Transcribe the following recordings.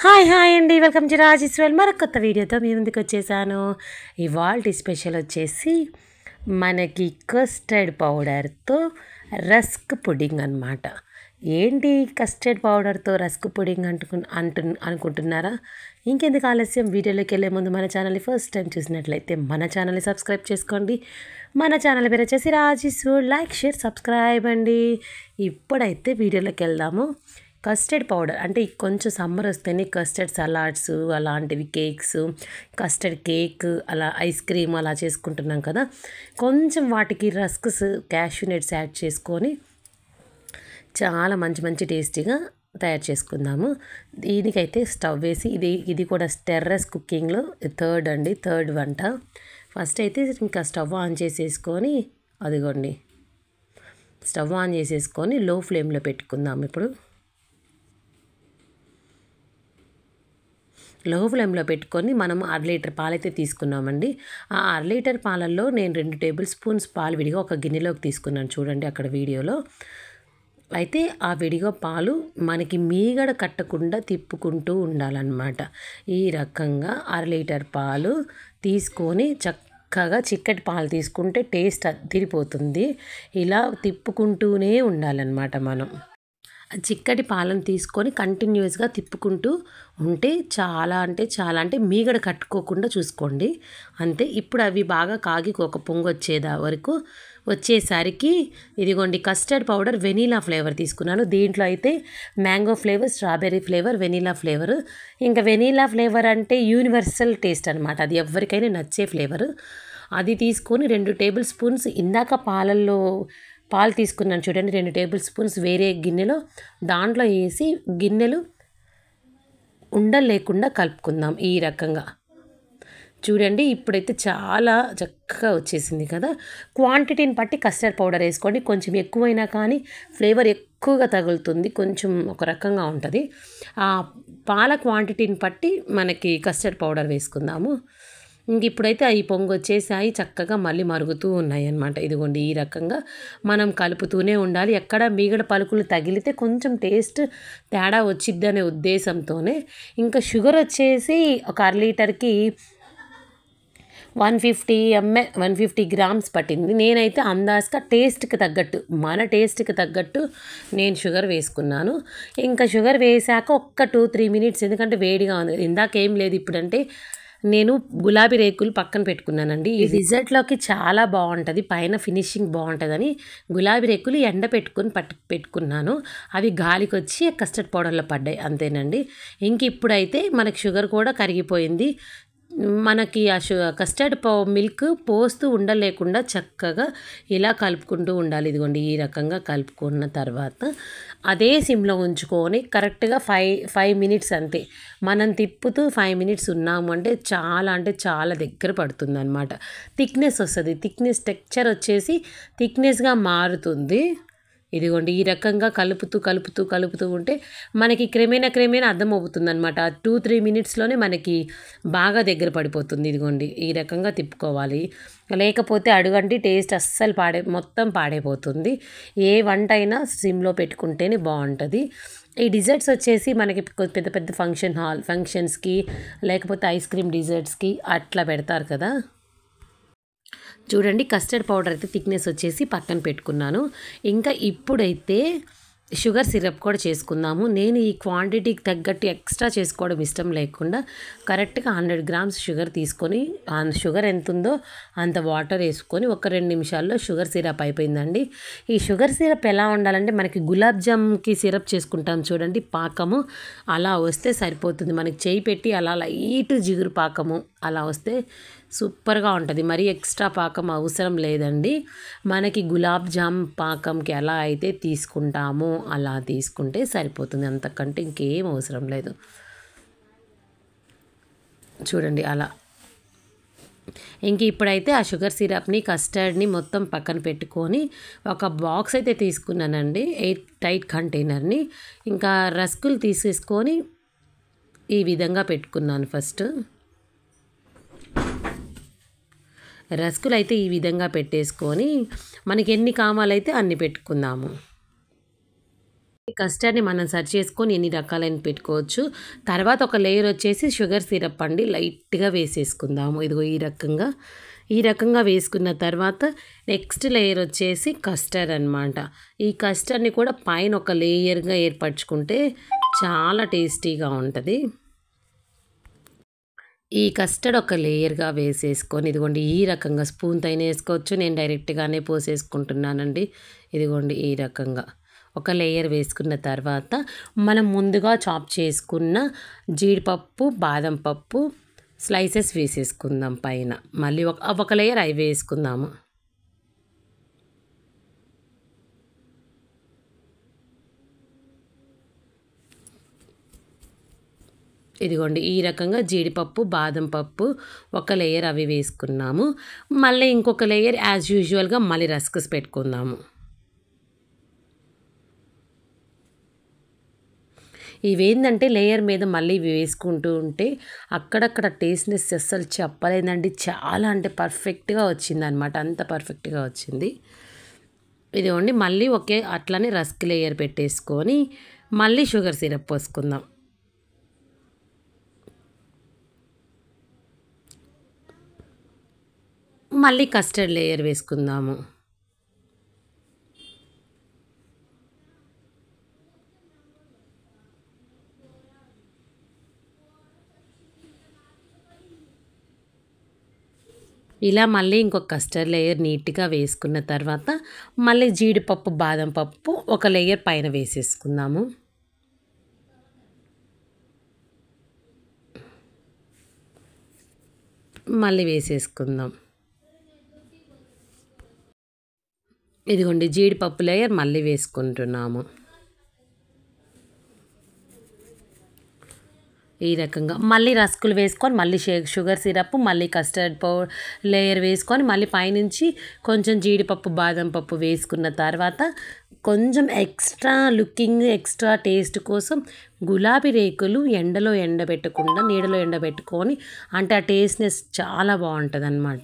Hi అండి. Welcome to Rajeshwari మరొక కొత్త వీడియోతో మీ ముందుకు వచ్చేసాను. ఇవాల్టి స్పెషల్ వచ్చేసి మనకి కస్టర్డ్ పౌడర్తో రస్క్ పుడింగ్ అనమాట. ఏంటి కస్టర్డ్ పౌడర్తో రస్క్ పుడింగ్ అనుకుంటున్నారా? ఇంకెందుకు ఆలస్యం, వీడియోలోకి వెళ్ళే ముందు మన ఛానల్ని ఫస్ట్ టైం చూసినట్లయితే మన ఛానల్ని సబ్స్క్రైబ్ చేసుకోండి. మన ఛానల్ పేరు వచ్చేసి రాజేశ్వరి. లైక్, షేర్, సబ్స్క్రైబ్ అండి. ఇప్పుడైతే వీడియోలోకి వెళ్దాము. కస్టర్డ్ పౌడర్ అంటే కొంచెం సమ్మర్ వస్తేనే కస్టర్డ్ సలాడ్స్ అలాంటివి, కేక్స్, కస్టర్డ్ కేక్, అలా ఐస్ క్రీమ్ అలా చేసుకుంటున్నాం కదా. కొంచెం వాటికి రస్క్స్, క్యాష్యూ నట్స్ యాడ్ చేసుకొని చాలా మంచి టేస్టీగా తయారు చేసుకుందాము. దీనికైతే స్టవ్ వేసి ఇది కూడా టెర్రస్ కుకింగ్లో థర్డ్ వంట. ఫస్ట్ అయితే ఇంకా స్టవ్ ఆన్ చేసేసుకొని, అదిగోండి స్టవ్ ఆన్ చేసేసుకొని లో ఫ్లేమ్లో పెట్టుకుందాం. ఇప్పుడు లో ఫ్లేమ్లో పెట్టుకొని మనం 1/2 లీటర్ పాలైతే తీసుకున్నామండి. ఆ 1/2 లీటర్ పాలల్లో నేను 2 టేబుల్ స్పూన్స్ పాలు విడిగా ఒక గిన్నెలోకి తీసుకున్నాను. చూడండి అక్కడ వీడియోలో. అయితే ఆ విడిగా పాలు మనకి మీగడ కట్టకుండా తిప్పుకుంటూ ఉండాలన్నమాట. ఈ రకంగా 1/2 లీటర్ పాలు తీసుకొని చక్కగా చిక్కటి పాలు తీసుకుంటే టేస్ట్ అదిరిపోతుంది. ఇలా తిప్పుకుంటూనే ఉండాలన్నమాట మనం. చిక్కటి పాలను తీసుకొని కంటిన్యూస్గా తిప్పుకుంటూ ఉంటే చాలా మీగడ కట్టుకోకుండా చూసుకోండి. అంతే. ఇప్పుడు అవి బాగా కాగి ఒక పొంగు వరకు వచ్చేసరికి ఇదిగోండి కస్టర్డ్ పౌడర్ వెనీలా ఫ్లేవర్ తీసుకున్నాను. దీంట్లో అయితే mango flavour, strawberry flavour, vanilla flavour. ఇంకా వెనీలా ఫ్లేవర్ అంటే యూనివర్సల్ టేస్ట్ అనమాట. అది ఎవరికైనా నచ్చే ఫ్లేవర్. అది తీసుకొని 2 టేబుల్ స్పూన్స్ ఇందాక పాలు తీసుకున్నాను చూడండి, 2 టేబుల్ స్పూన్స్ వేరే గిన్నెలో దాంట్లో వేసి గిన్నెలు ఉండలు లేకుండా కలుపుకుందాం. ఈ రకంగా చూడండి. ఇప్పుడైతే చాలా చక్కగా వచ్చేసింది కదా. క్వాంటిటీని బట్టి కస్టర్డ్ పౌడర్ వేసుకోండి. కొంచెం ఎక్కువైనా కానీ ఫ్లేవర్ ఎక్కువగా తగులుతుంది, కొంచెం ఒక రకంగా ఉంటుంది. ఆ పాల క్వాంటిటీని బట్టి మనకి కస్టర్డ్ పౌడర్ వేసుకుందాము. ఇంక ఇప్పుడైతే అవి పొంగు వచ్చేసాయి, చక్కగా మళ్ళీ మరుగుతూ ఉన్నాయి అన్నమాట. ఇదిగోండి ఈ రకంగా మనం కలుపుతూనే ఉండాలి. ఎక్కడ మీగడ పలుకులు తగిలితే కొంచెం టేస్ట్ తేడా వచ్చిద్దనే ఉద్దేశంతోనే. ఇంకా షుగర్ వచ్చేసి ఒక 1/2 లీటర్కి 150 గ్రామ్స్ పట్టింది. నేనైతే అందాజుగా మన టేస్ట్కి తగ్గట్టు నేను షుగర్ వేసుకున్నాను. ఇంకా షుగర్ వేసాక ఒక్క 2-3 మినిట్స్, ఎందుకంటే వేడిగా ఉంది. ఇందాకేం లేదు. ఇప్పుడంటే నేను గులాబీ రేకులు పక్కన పెట్టుకున్నానండి. ఈ డిజర్ట్లోకి చాలా బాగుంటుంది, పైన ఫినిషింగ్ బాగుంటుందని గులాబీ రేకులు ఎండ పెట్టుకున్నాను. అవి గాలికి వచ్చి కస్టర్డ్ పౌడర్లో పడ్డాయి, అంతేనండి. ఇంక ఇప్పుడైతే మనకి షుగర్ కూడా కరిగిపోయింది. మనకి ఆ కస్టర్డ్ మిల్క్ పోస్తూ ఉండలేకుండా చక్కగా ఇలా కలుపుకుంటూ ఉండాలి. ఇదిగోండి ఈ రకంగా కలుపుకున్న తర్వాత అదే సిమ్లో ఉంచుకొని కరెక్ట్గా 5 మినిట్స్ అంతే. మనం తిప్పుతూ 5 మినిట్స్ ఉన్నాము అంటే చాలా దగ్గర పడుతుంది అనమాట. థిక్నెస్ వస్తుంది. టెక్స్చర్ వచ్చేసి థిక్నెస్గా మారుతుంది. ఇదిగోండి ఈ రకంగా కలుపుతూ ఉంటే మనకి క్రమేణా అర్థమవుతుంది అనమాట. 2-3 మినిట్స్లోనే మనకి బాగా దగ్గర పడిపోతుంది. ఇదిగోండి ఈ రకంగా తిప్పుకోవాలి, లేకపోతే అడుగంటి టేస్ట్ అస్సలు మొత్తం పాడైపోతుంది. ఏ వంట అయినా సిమ్లో పెట్టుకుంటేనే బాగుంటుంది. ఈ డిజర్ట్స్ వచ్చేసి మనకి పెద్ద ఫంక్షన్స్కి లేకపోతే ఐస్ క్రీమ్ డిజర్ట్స్కి అట్లా పెడతారు కదా. చూడండి కస్టర్డ్ పౌడర్ అయితే థిక్నెస్ వచ్చేసి పక్కన పెట్టుకున్నాను. ఇంకా ఇప్పుడైతే షుగర్ సిరప్ కూడా చేసుకుందాము. నేను ఈ క్వాంటిటీకి తగ్గట్టు ఎక్స్ట్రా చేసుకోవడం ఇష్టం లేకుండా కరెక్ట్గా 100 గ్రామ్స్ షుగర్ తీసుకొని, షుగర్ ఎంత ఉందో అంత వాటర్ వేసుకొని ఒక 2 నిమిషాల్లో షుగర్ సిరప్ అయిపోయిందండి. ఈ షుగర్ సిరప్ ఎలా ఉండాలంటే మనకి గులాబ్ జామ్కి సిరప్ చేసుకుంటాం చూడండి, పాకము అలా వస్తే సరిపోతుంది. మనకి చేయి పెట్టి అలా లైట్ జిగురు పాకము అలా వస్తే సూపర్గా ఉంటుంది. మరీ ఎక్స్ట్రా పాకం అవసరం లేదండి. మనకి గులాబ్ జామ్ పాకంకి ఎలా అయితే తీసుకుంటామో అలా తీసుకుంటే సరిపోతుంది, అంతకంటే ఇంకేం అవసరం లేదు. చూడండి అలా. ఇంక ఇప్పుడైతే ఆ షుగర్ సిరప్ని, కస్టర్డ్ని మొత్తం పక్కన పెట్టుకొని ఒక బాక్స్ అయితే తీసుకున్నానండి, ఎయిర్ టైట్ కంటైనర్ని. ఇంకా రస్కులు తీసేసుకొని ఈ విధంగా పెట్టుకున్నాను. ఫస్ట్ రస్కులు అయితే ఈ విధంగా పెట్టేసుకొని మనకి ఎన్ని కావాలైతే అన్ని పెట్టుకుందాము. కస్టర్డ్‌ని మనం సర్వ్ చేసుకొని ఎన్ని రకాలైన పెట్టుకోవచ్చు. తర్వాత ఒక లేయర్ వచ్చేసి షుగర్ సిరప్ అండి లైట్‌గా వేసేసుకుందాము. ఇదిగో ఈ రకంగా వేసుకున్న తర్వాత నెక్స్ట్ లేయర్ వచ్చేసి కస్టర్డ్ అనమాట. ఈ కస్టర్డ్‌ని కూడా పైన ఒక లేయర్‌గా ఏర్పరచుకుంటే చాలా టేస్టీగా ఉంటది. ఈ కస్టర్డ్ ఒక లేయర్‌గా వేసేసుకొని ఇదిగోండి ఈ రకంగా స్పూన్‌తో అయినా ఏసుకోవచ్చు. నేను డైరెక్ట్‌గానే పోసేసుకుంటున్నానండి. ఇదిగోండి ఈ రకంగా. ఒక లేయర్ వేసుకున్న తర్వాత మనం ముందుగా చాప్ చేసుకున్న జీడిపప్పు, బాదం పప్పు స్లైసెస్ వేసేసుకుందాం పైన. మళ్ళీ ఒక లేయర్ అవి వేసుకుందాము. ఇదిగోండి ఈ రకంగా జీడిపప్పు, బాదం పప్పు ఒక లేయర్ అవి వేసుకున్నాము. మళ్ళీ ఇంకొక లేయర్ యాజ్ యూజువల్‌గా మళ్ళీ రస్క్స్ పెట్టుకుందాము. ఇవేందంటే లేయర్ మీద మళ్ళీ వేసుకుంటూ ఉంటే అక్కడక్కడ టేస్ట్‌నెస్ అస్సలు చెప్పలేనండి. చాలా అంటే పర్ఫెక్ట్‌గా వచ్చిందనమాట. అంత పర్ఫెక్ట్‌గా వచ్చింది. ఇదిగోండి మళ్ళీ అట్లనే రస్క్ లేయర్ పెట్టేసుకొని మళ్ళీ షుగర్ సిరప్ పోసుకుందాం. మళ్ళీ కస్టర్డ్ లేయర్ వేసుకుందాము. ఇలా మళ్ళీ ఇంకొక కస్టర్డ్ లేయర్ నీట్‌గా వేసుకున్న తర్వాత మళ్ళీ జీడిపప్పు, బాదం పప్పు ఒక లేయర్ పైన వేసేసుకుందాము. మళ్ళీ వేసేసుకుందాం. ఇదిగోండి జీడిపప్పు లేయర్ మళ్ళీ వేసుకుంటున్నాము. ఈ రకంగా మళ్ళీ రస్కులు వేసుకొని మళ్ళీ షుగర్ సిరప్ మళ్ళీ కస్టర్డ్ లేయర్ వేసుకొని మళ్ళీ పైనుంచి కొంచెం జీడిపప్పు, బాదం పప్పు వేసుకున్న తర్వాత కొంచెం ఎక్స్ట్రా లుకింగ్, ఎక్స్ట్రా టేస్ట్ కోసం గులాబీ రేకులు ఎండలో ఎండబెట్టకుండా నీడలో ఎండబెట్టుకొని అంటే ఆ టేస్ట్‌నెస్ చాలా బావుంటదనమాట.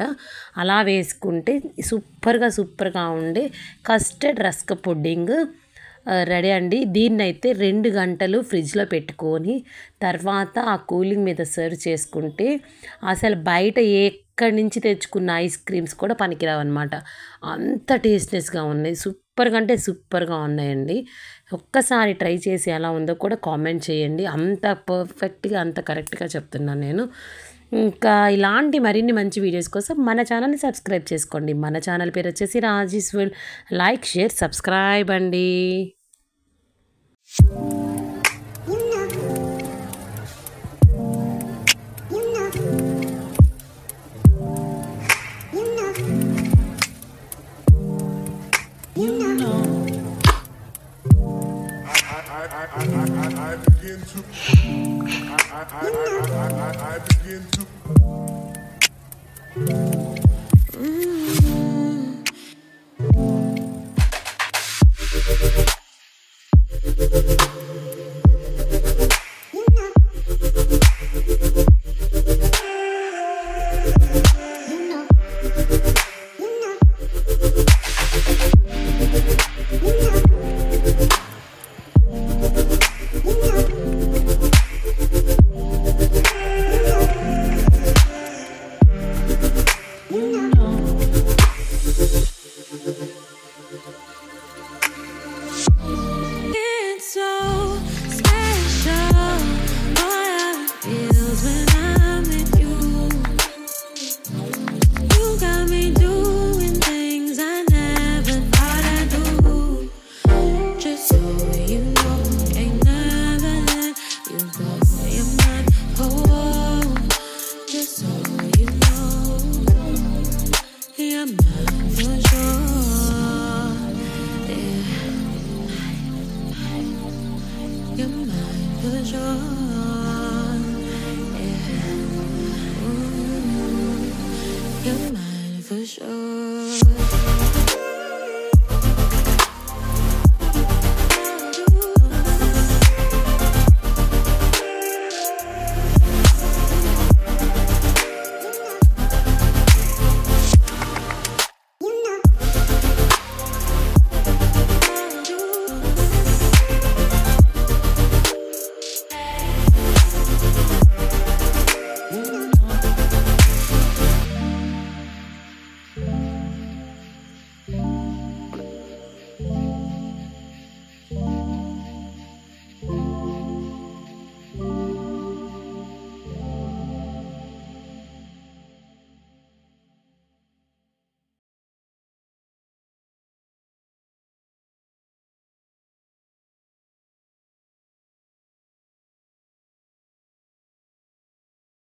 అలా వేసుకుంటే సూపర్‌గా ఉండే కస్టర్డ్ రస్క్ పుడ్డింగ్ రెడీ అండి. దీన్నైతే 2 గంటలు ఫ్రిడ్జ్‌లో పెట్టుకొని తర్వాత ఆ కూలింగ్ మీద సర్వ్ చేసుకుంటే అసలు బయట ఎక్కడి నుంచి తెచ్చుకున్న ఐస్ క్రీమ్స్ కూడా పనికిరావన్నమాట. అంత టేస్ట్‌నెస్‌గా ఉన్నాయి. సూపర్‌గా ఉన్నాయండి. ఒక్కసారి ట్రై చేసి ఎలా ఉందో కూడా కామెంట్ చేయండి. అంత పర్ఫెక్ట్‌గా అంత కరెక్ట్‌గా చెప్తున్నాను నేను. ఇంకా ఇలాంటి మరిన్ని మంచి వీడియోస్ కోసం మన ఛానల్‌ని సబ్స్క్రైబ్ చేసుకోండి. మన ఛానల్ పేరు వచ్చేసి Raji's world. Like, share, subscribe అండి. I begin to You're mine for sure.